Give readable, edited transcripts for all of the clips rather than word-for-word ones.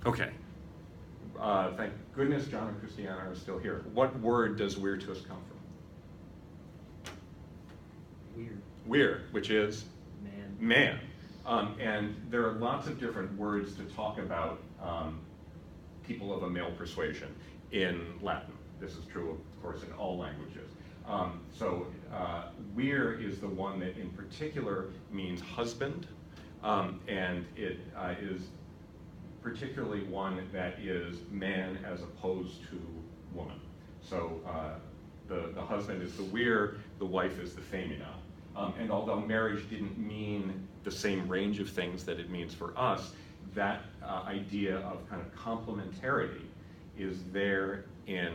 Okay. Thank goodness John and Christiana are still here. What word does virtus come from? Weird. Weir, which is? Man. Man. And there are lots of different words to talk about people of a male persuasion in Latin. This is true, of course, in all languages. Weir is the one that in particular means husband, and it is particularly one that is man as opposed to woman. So the husband is the weir, the wife is the femina. And although marriage didn't mean the same range of things that it means for us, that idea of kind of complementarity is there in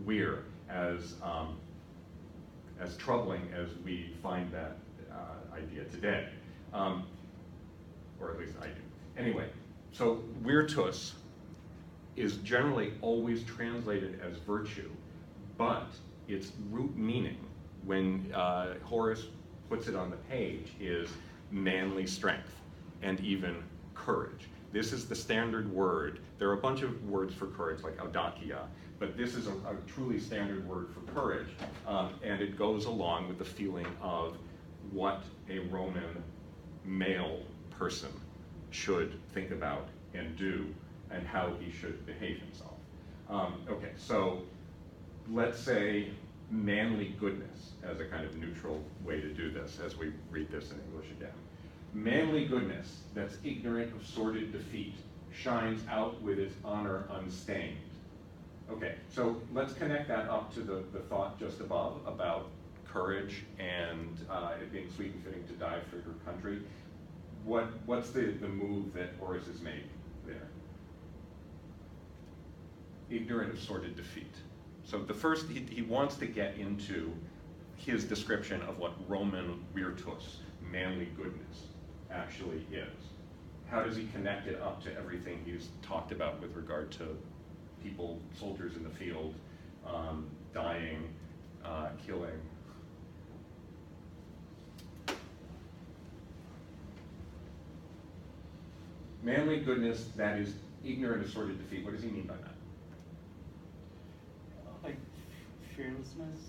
weir, as troubling as we find that idea today, or at least I do. Anyway, so virtus is generally always translated as virtue, but its root meaning, when Horace puts it on the page, is manly strength and even courage. This is the standard word. There are a bunch of words for courage, like audacia, but this is a truly standard word for courage, and it goes along with the feeling of what a Roman male person should think about and do, and how he should behave himself. Okay, so let's say manly goodness as a kind of neutral way to do this as we read this in English again. Manly goodness that's ignorant of sordid defeat shines out with its honor unstained. Okay, so let's connect that up to the thought just above about courage and it being sweet and fitting to die for your country. What's the move that Horace has made there? Ignorant of sordid defeat. So the first, he wants to get into his description of what Roman virtus, manly goodness, actually is. How does he connect it up to everything he's talked about with regard to people, soldiers in the field, dying, killing? Manly goodness that is ignorant of sordid defeat. What does he mean by that? Like fearlessness.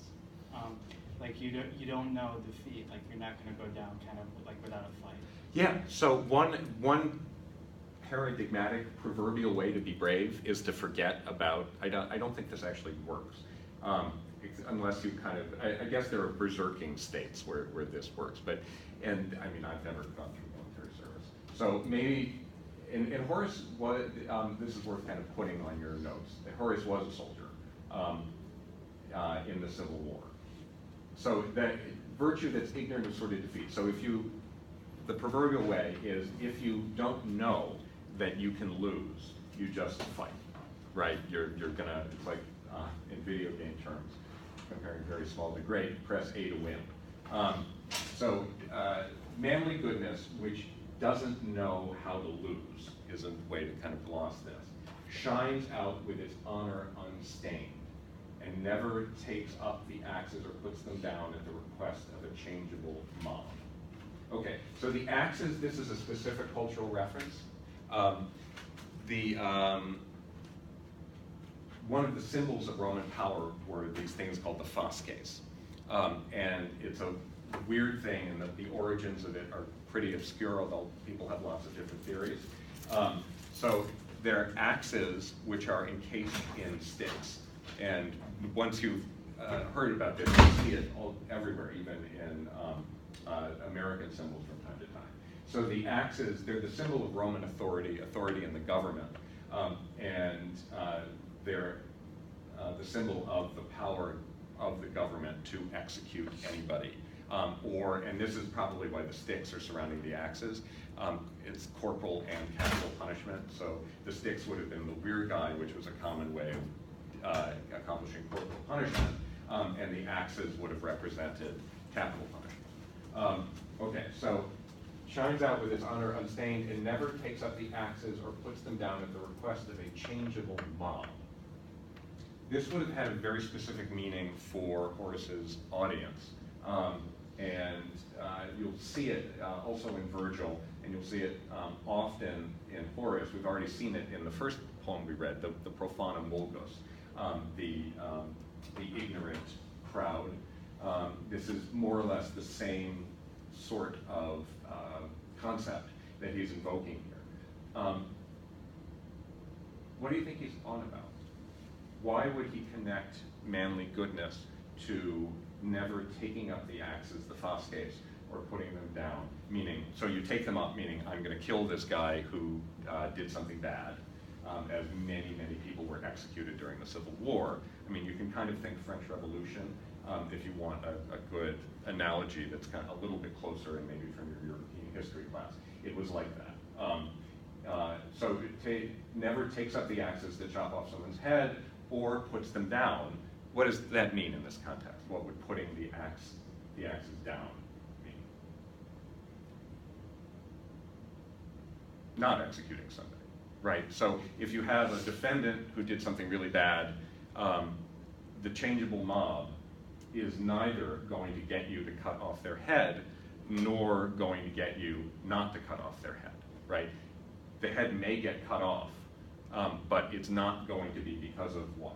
Like you don't know defeat. Like you're not going to go down kind of like without a fight. Yeah. So one paradigmatic proverbial way to be brave is to forget about. I don't think this actually works. Unless you kind of, I guess there are berserking states where this works, and I mean, I've never gone through military service. So maybe, and Horace was, this is worth kind of putting on your notes. Horace was a soldier in the Civil War. So that virtue that's ignorant of sordid defeat. So the proverbial way is if you don't know that you can lose, you just fight, right? You're gonna, it's like in video game terms, comparing very small to great, press A to win. Manly goodness, which doesn't know how to lose, is a way to kind of gloss this, shines out with its honor unstained, and never takes up the axes or puts them down at the request of a changeable mob. Okay, so the axes, this is a specific cultural reference. One of the symbols of Roman power were these things called the fasces. And it's a weird thing, and the origins of it are pretty obscure, although people have lots of different theories. So they're axes which are encased in sticks. And once you've heard about this, you see it everywhere, even in American symbols from time to time. So the axes, they're the symbol of Roman authority in the government, and they're the symbol of the power of the government to execute anybody. And this is probably why the sticks are surrounding the axes. It's corporal and capital punishment. So the sticks would have been the virgae, which was a common way of accomplishing corporal punishment, and the axes would have represented capital punishment. Okay, so shines out with its honor unstained and never takes up the axes or puts them down at the request of a changeable mob. This would have had a very specific meaning for Horace's audience. And you'll see it also in Virgil. and you'll see it often in Horace. We've already seen it in the first poem we read, the Profanum Vulgus, the ignorant crowd. This is more or less the same sort of concept that he's invoking here. What do you think he's on about? Why would he connect manly goodness to never taking up the axes, the fasces, or putting them down? Meaning, so you take them up, meaning I'm going to kill this guy who did something bad, as many, many people were executed during the Civil War. I mean, you can kind of think French Revolution, if you want a good analogy that's kind of a little bit closer and maybe from your European history class. It was like that. So it never takes up the axes to chop off someone's head or puts them down. What does that mean in this context? What would putting the axes down mean? Not executing somebody, right? So if you have a defendant who did something really bad, the changeable mob is neither going to get you to cut off their head, nor going to get you not to cut off their head, right? The head may get cut off, but it's not going to be because of what?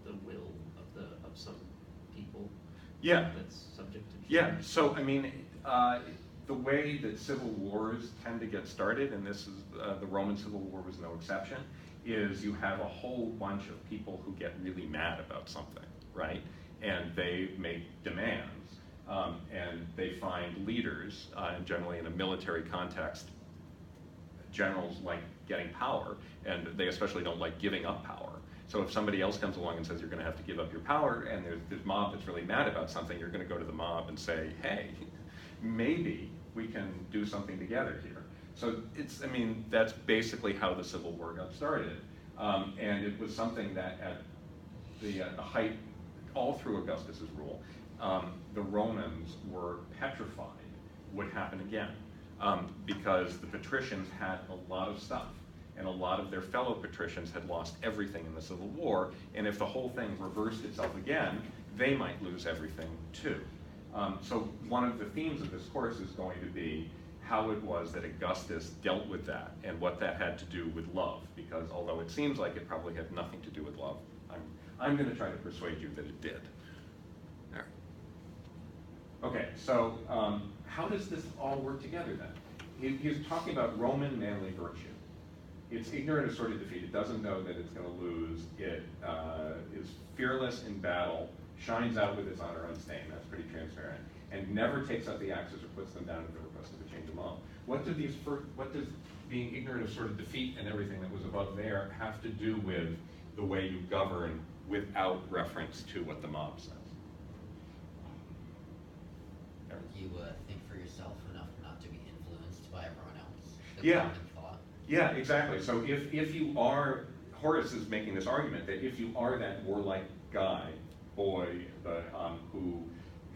The will of some people. Yeah. That's subject to change. Yeah, so I mean, the way that civil wars tend to get started, and this is the Roman Civil War was no exception, is you have a whole bunch of people who get really mad about something, right? And they make demands, and they find leaders, and generally in a military context, generals like getting power, and they especially don't like giving up power. So if somebody else comes along and says you're going to have to give up your power, and there's this mob that's really mad about something, you're going to go to the mob and say, hey, maybe we can do something together here. So it's, I mean, that's basically how the Civil War got started. And it was something that at the height, all through Augustus's rule, the Romans were petrified would happen again. Because the patricians had a lot of stuff, and a lot of their fellow patricians had lost everything in the Civil War, and if the whole thing reversed itself again, they might lose everything too. So one of the themes of this course is going to be how it was that Augustus dealt with that, and what that had to do with love, because although it seems like it probably had nothing to do with love, I'm going to try to persuade you that it did. There. Okay, so how does this all work together then? He's talking about Roman manly virtue. It's ignorant of sordid defeat. It doesn't know that it's going to lose. It is fearless in battle, shines out with its honor unstained. That's pretty transparent. And never takes up the axes or puts them down at the request of a change of mob. What does being ignorant of sordid defeat and everything that was above there have to do with the way you govern without reference to what the mob says? You think for yourself enough not to be influenced by everyone else. Yeah. Common thought. Yeah, exactly. So if you are, Horace is making this argument that if you are that warlike guy, boy, who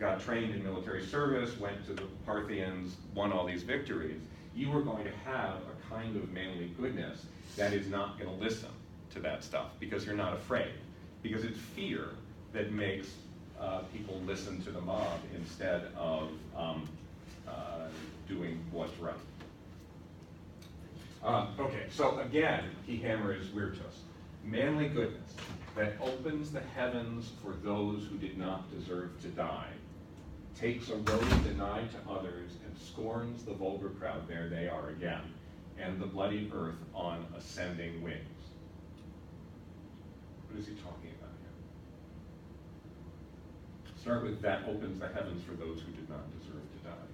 got trained in military service, went to the Parthians, won all these victories, you are going to have a kind of manly goodness that is not going to listen to that stuff because you're not afraid. Because it's fear that makes people listen to the mob instead of doing what's right. Okay, so again, he hammers virtus. Manly goodness that opens the heavens for those who did not deserve to die, takes a road denied to others, and scorns the vulgar crowd, there they are again, and the bloody earth on ascending wings. What is he talking about here? Start with that opens the heavens for those who did not deserve to die.